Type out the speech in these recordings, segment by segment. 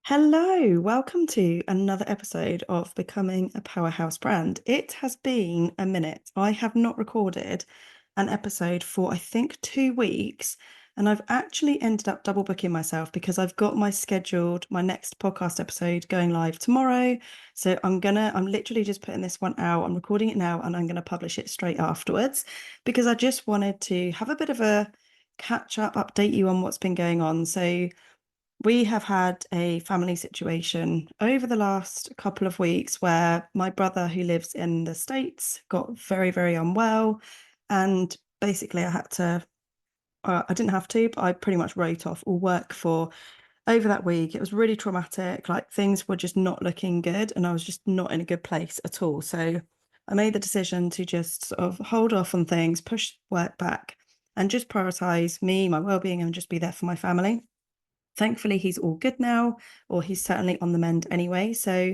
Hello, welcome to another episode of Becoming a Powerhouse Brand. It has been a minute. I have not recorded an episode for I think 2 weeks, and I've actually ended up double booking myself because I've got my next podcast episode going live tomorrow. So I'm literally just putting this one out. I'm recording it now and I'm gonna publish it straight afterwards because I just wanted to have a bit of a catch up, update you on what's been going on. So we have had a family situation over the last couple of weeks where my brother, who lives in the States, got very, very unwell. And basically, I didn't have to, but I pretty much wrote off all work for over that week. It was really traumatic. Like things were just not looking good, and I was just not in a good place at all. So I made the decision to just sort of hold off on things, push work back, and just prioritize me, my well-being, and just be there for my family. Thankfully, he's all good now, or he's certainly on the mend anyway. So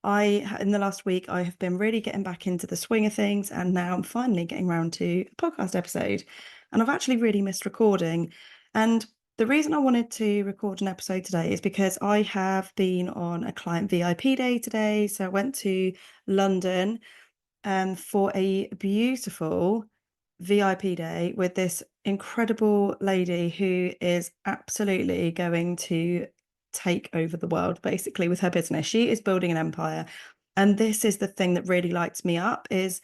in the last week, I have been really getting back into the swing of things, and now I'm finally getting around to a podcast episode. And I've actually really missed recording. And the reason I wanted to record an episode today is because I have been on a client VIP day today. So I went to London for a beautiful VIP day with this incredible lady who is absolutely going to take over the world, basically, with her business. She is building an empire. And this is the thing that really lights me up is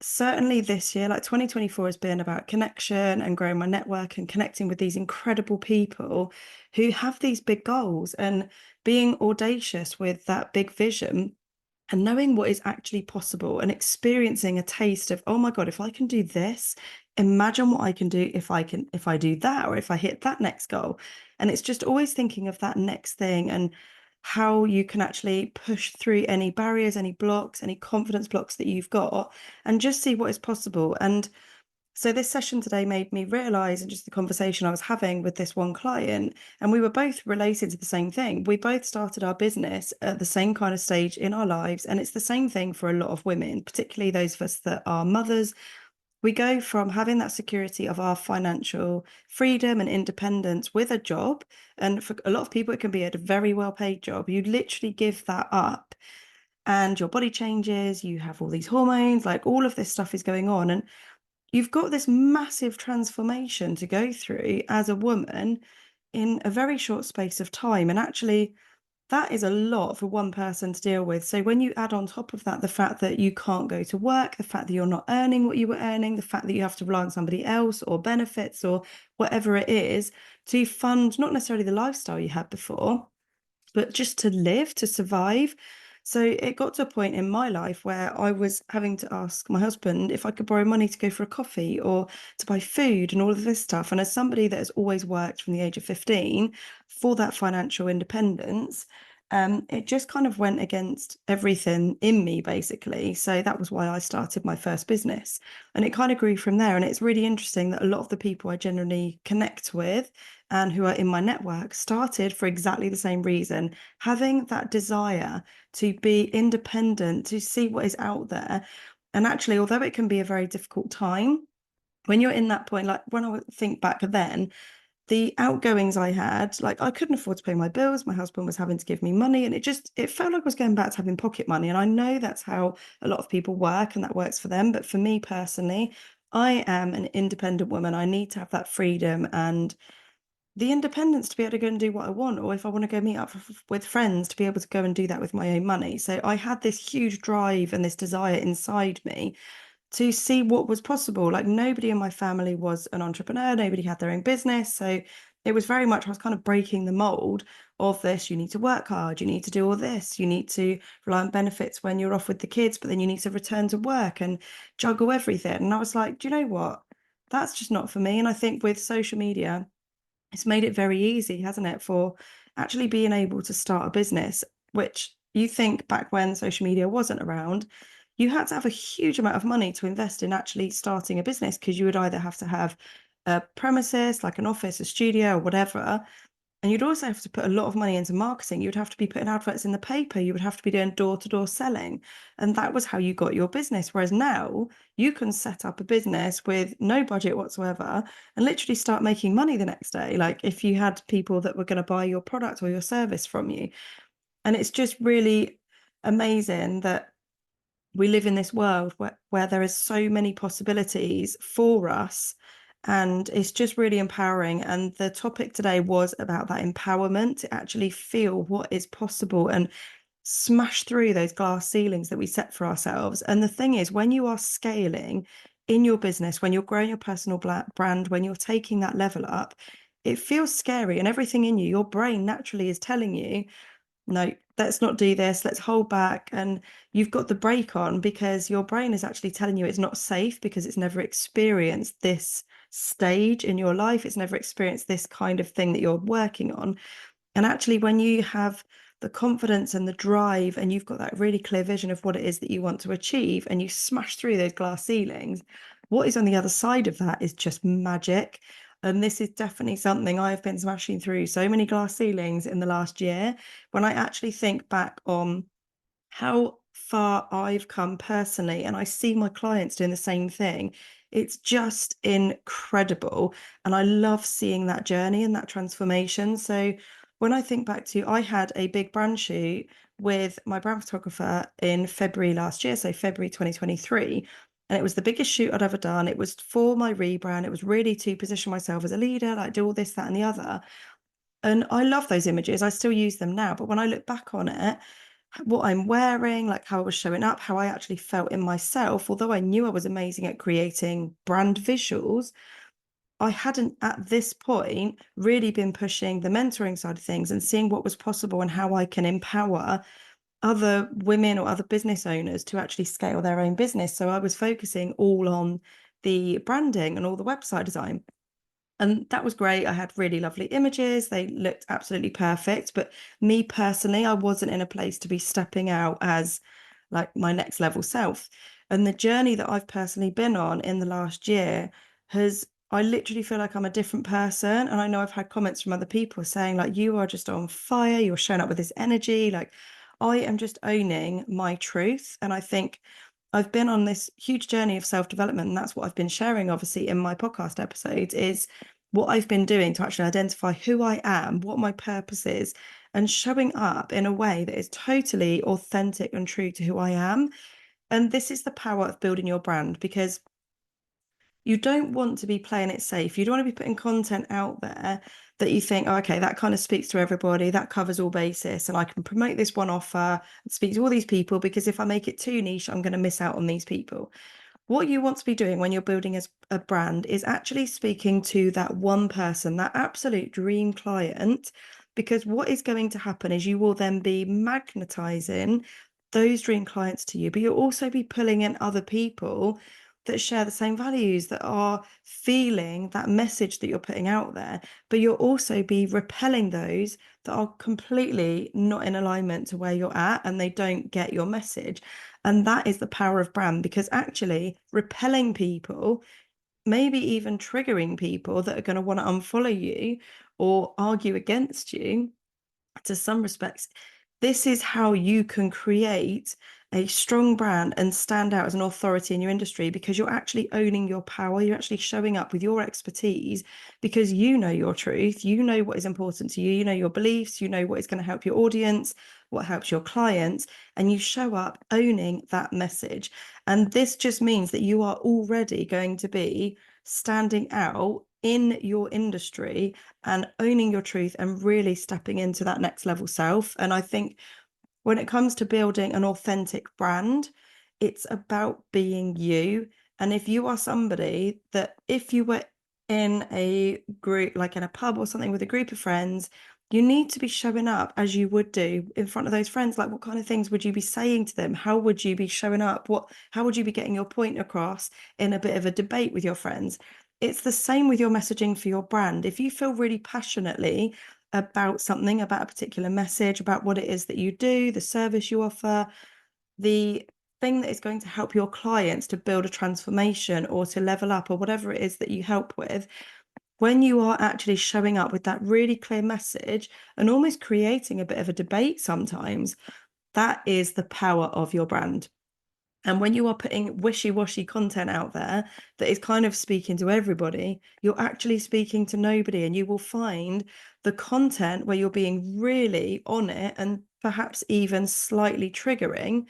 certainly this year, like 2024 has been about connection and growing my network and connecting with these incredible people who have these big goals and being audacious with that big vision and knowing what is actually possible and experiencing a taste of, oh my God, if I can do this, imagine what I can do if I do that, or if I hit that next goal. And it's just always thinking of that next thing and how you can actually push through any barriers, any blocks, any confidence blocks that you've got, and just see what is possible. And so this session today made me realize, and just the conversation I was having with this one client, and we were both related to the same thing. We both started our business at the same kind of stage in our lives, and it's the same thing for a lot of women, particularly those of us that are mothers. We go from having that security of our financial freedom and independence with a job, and for a lot of people, it can be a very well-paid job. You literally give that up, and your body changes. You have all these hormones, like all of this stuff is going on, and you've got this massive transformation to go through as a woman in a very short space of time. And actually, that is a lot for one person to deal with. So when you add on top of that the fact that you can't go to work, the fact that you're not earning what you were earning, the fact that you have to rely on somebody else or benefits or whatever it is to fund not necessarily the lifestyle you had before, but just to live, to survive. So it got to a point in my life where I was having to ask my husband if I could borrow money to go for a coffee or to buy food and all of this stuff. And as somebody that has always worked from the age of 15 for that financial independence, it just kind of went against everything in me, basically. So that was why I started my first business. And it kind of grew from there. And it's really interesting that a lot of the people I generally connect with and who are in my network started for exactly the same reason, having that desire to be independent, to see what is out there. And actually, although it can be a very difficult time, when you're in that point, like when I think back then, the outgoings I had, like I couldn't afford to pay my bills. My husband was having to give me money, and it felt like I was going back to having pocket money. And I know that's how a lot of people work, and that works for them. But for me personally, I am an independent woman. I need to have that freedom and the independence to be able to go and do what I want, or if I want to go meet up with friends, to be able to go and do that with my own money. So I had this huge drive and this desire inside me to see what was possible. Like nobody in my family was an entrepreneur, nobody had their own business. So it was very much, I was kind of breaking the mold of this. You need to work hard, you need to do all this, you need to rely on benefits when you're off with the kids, but then you need to return to work and juggle everything. And I was like, do you know what? That's just not for me. And I think with social media, it's made it very easy, hasn't it, for actually being able to start a business, which you think back when social media wasn't around, you had to have a huge amount of money to invest in actually starting a business because you would either have to have a premises, like an office, a studio, or whatever, And you'd also have to put a lot of money into marketing. You'd have to be putting adverts in the paper. You would have to be doing door-to-door selling. And that was how you got your business. Whereas now you can set up a business with no budget whatsoever and literally start making money the next day. Like if you had people that were going to buy your product or your service from you. And it's just really amazing that we live in this world where there is so many possibilities for us, and it's just really empowering. And the topic today was about that empowerment to actually feel what is possible and smash through those glass ceilings that we set for ourselves. And the thing is, when you are scaling in your business, when you're growing your personal brand, when you're taking that level up, it feels scary, and everything in you, your brain naturally is telling you, no, let's not do this, let's hold back. And you've got the brake on because your brain is actually telling you it's not safe, because it's never experienced this stage in your life. It's never experienced this kind of thing that you're working on. And actually, when you have the confidence and the drive, and you've got that really clear vision of what it is that you want to achieve, and you smash through those glass ceilings, what is on the other side of that is just magic. And this is definitely something I've been smashing through so many glass ceilings in the last year. When I actually think back on how far I've come personally, and I see my clients doing the same thing, it's just incredible. And I love seeing that journey and that transformation. So when I think back to, I had a big brand shoot with my brand photographer in February last year, so February 2023. And it was the biggest shoot I'd ever done. It was for my rebrand. It was really to position myself as a leader, like do all this, that, and the other. And I love those images. I still use them now. But when I look back on it, what I'm wearing, like how I was showing up, how I actually felt in myself, although I knew I was amazing at creating brand visuals, I hadn't at this point really been pushing the mentoring side of things and seeing what was possible and how I can empower other women or other business owners to actually scale their own business. So I was focusing all on the branding and all the website design. And that was great. I had really lovely images. They looked absolutely perfect. But me personally, I wasn't in a place to be stepping out as like my next level self. And the journey that I've personally been on in the last year has, I literally feel like I'm a different person. And I know I've had comments from other people saying, like, you are just on fire. You're showing up with this energy. Like, I am just owning my truth. And I think I've been on this huge journey of self-development. And that's what I've been sharing, obviously, in my podcast episodes, is what I've been doing to actually identify who I am, what my purpose is, and showing up in a way that is totally authentic and true to who I am. And this is the power of building your brand, because you don't want to be playing it safe. You don't want to be putting content out there that you think, oh, okay, that kind of speaks to everybody, that covers all bases, and I can promote this one offer and speak to all these people, because if I make it too niche, I'm going to miss out on these people. What you want to be doing when you're building as a brand is actually speaking to that one person, that absolute dream client, because what is going to happen is you will then be magnetizing those dream clients to you, but you'll also be pulling in other people that share the same values, that are feeling that message that you're putting out there, but you'll also be repelling those that are completely not in alignment to where you're at and they don't get your message. And that is the power of brand, because actually repelling people, maybe even triggering people that are going to want to unfollow you or argue against you, to some respects, this is how you can create a strong brand and stand out as an authority in your industry, because you're actually owning your power. You're actually showing up with your expertise, because you know your truth, you know what is important to you, you know your beliefs, you know what is going to help your audience, what helps your clients, and you show up owning that message. And this just means that you are already going to be standing out in your industry and owning your truth and really stepping into that next level self. And I think when it comes to building an authentic brand, it's about being you. And if you are somebody that, if you were in a group, like in a pub or something with a group of friends, you need to be showing up as you would do in front of those friends. Like, what kind of things would you be saying to them? How would you be showing up? How would you be getting your point across in a bit of a debate with your friends? It's the same with your messaging for your brand. If you feel really passionately about something, about a particular message, about what it is that you do, the service you offer, the thing that is going to help your clients to build a transformation or to level up or whatever it is that you help with, when you are actually showing up with that really clear message and almost creating a bit of a debate sometimes, that is the power of your brand. And when you are putting wishy-washy content out there that is kind of speaking to everybody, you're actually speaking to nobody. And you will find the content where you're being really on it and perhaps even slightly triggering.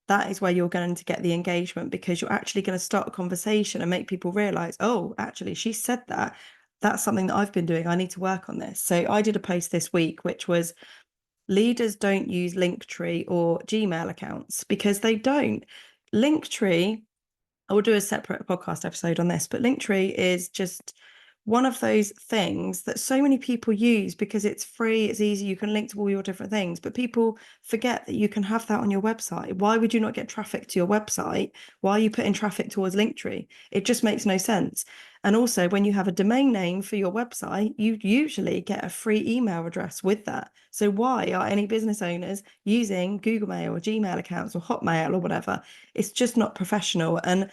That is where you're going to get the engagement, because you're actually going to start a conversation and make people realize, oh, actually, she said that. That's something that I've been doing. I need to work on this. So I did a post this week, which was, leaders don't use Linktree or Gmail accounts, because they don't. Linktree, I will do a separate podcast episode on this, but Linktree is just one of those things that so many people use because it's free, it's easy, you can link to all your different things, but people forget that you can have that on your website. Why would you not get traffic to your website? Why are you putting traffic towards Linktree? It just makes no sense. And also, when you have a domain name for your website, you usually get a free email address with that. So why are any business owners using Google Mail or Gmail accounts or Hotmail or whatever? It's just not professional. And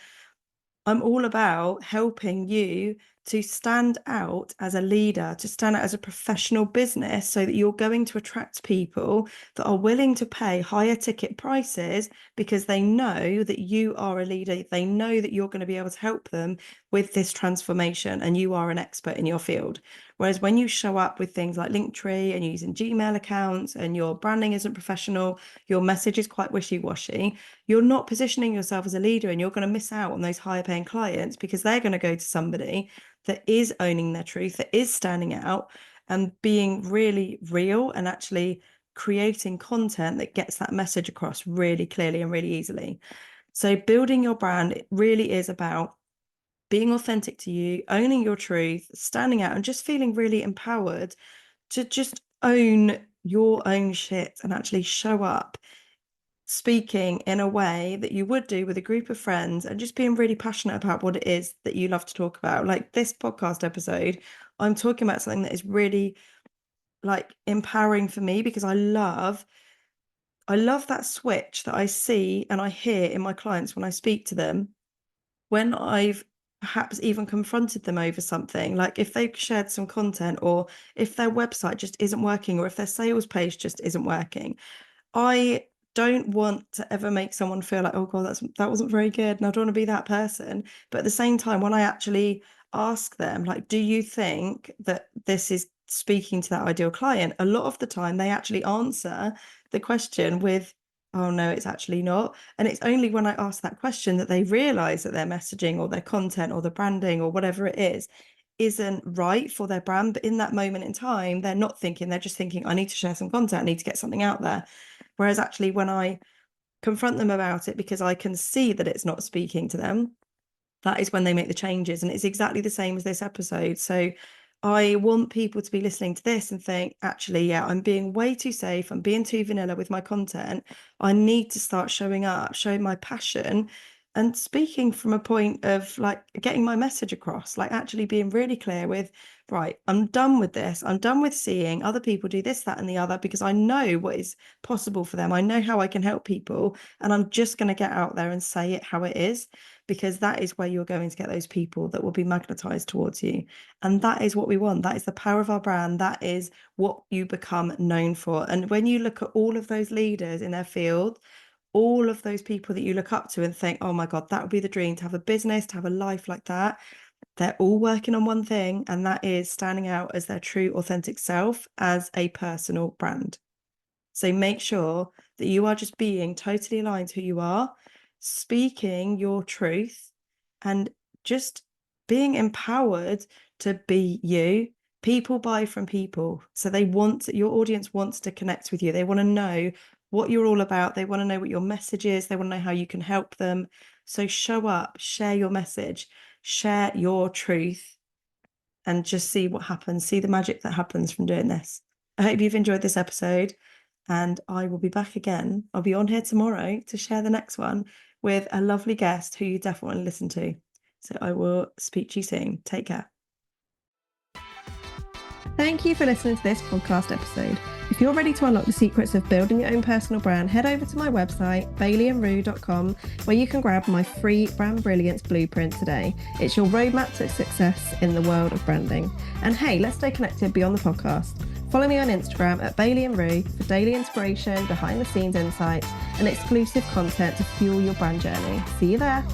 I'm all about helping you to stand out as a leader, to stand out as a professional business, so that you're going to attract people that are willing to pay higher ticket prices because they know that you are a leader. They know that you're going to be able to help them with this transformation and you are an expert in your field. Whereas when you show up with things like Linktree and using Gmail accounts and your branding isn't professional, your message is quite wishy-washy, you're not positioning yourself as a leader, and you're going to miss out on those higher paying clients because they're going to go to somebody that is owning their truth, that is standing out and being really real and actually creating content that gets that message across really clearly and really easily. So building your brand, it really is about being authentic to you, owning your truth, standing out, and just feeling really empowered to just own your own shit and actually show up speaking in a way that you would do with a group of friends and just being really passionate about what it is that you love to talk about. Like this podcast episode, I'm talking about something that is really like empowering for me, because I love that switch that I see and I hear in my clients when I speak to them, when I've perhaps even confronted them over something, like if they've shared some content, or if their website just isn't working, or if their sales page just isn't working. I don't want to ever make someone feel like, oh God, that wasn't very good, and I don't want to be that person. But at the same time, when I actually ask them, like, do you think that this is speaking to that ideal client? A lot of the time they actually answer the question with, oh no, it's actually not. And it's only when I ask that question that they realize that their messaging or their content or the branding or whatever it is isn't right for their brand. But in that moment in time, they're not thinking, they're just thinking, I need to share some content, I need to get something out there. Whereas actually, when I confront them about it because I can see that it's not speaking to them, that is when they make the changes. And it's exactly the same as this episode. So I want people to be listening to this and think, actually, yeah, I'm being way too safe. I'm being too vanilla with my content. I need to start showing up, showing my passion, and speaking from a point of like getting my message across, like actually being really clear with, right, I'm done with this. I'm done with seeing other people do this, that, and the other, because I know what is possible for them. I know how I can help people. And I'm just going to get out there and say it how it is, because that is where you're going to get those people that will be magnetized towards you. And that is what we want. That is the power of our brand. That is what you become known for. And when you look at all of those leaders in their field, all of those people that you look up to and think, oh my God, that would be the dream, to have a business, to have a life like that. They're all working on one thing, and that is standing out as their true, authentic self as a personal brand. So make sure that you are just being totally aligned to who you are, speaking your truth, and just being empowered to be you. People buy from people. So your audience wants to connect with you. They want to know what you're all about. They want to know what your message is. They want to know how you can help them. So show up, share your message, share your truth, and just see what happens. See the magic that happens from doing this. I hope you've enjoyed this episode, and I will be back again. I'll be on here tomorrow to share the next one with a lovely guest who you definitely want to listen to. So I will speak to you soon. Take care. Thank you for listening to this podcast episode. If you're ready to unlock the secrets of building your own personal brand, head over to my website, baileyandrue.com, where you can grab my free Brand Brilliance Blueprint today. It's your roadmap to success in the world of branding. And hey, let's stay connected beyond the podcast. Follow me on Instagram at baileyandrue for daily inspiration, behind the scenes insights, and exclusive content to fuel your brand journey. See you there.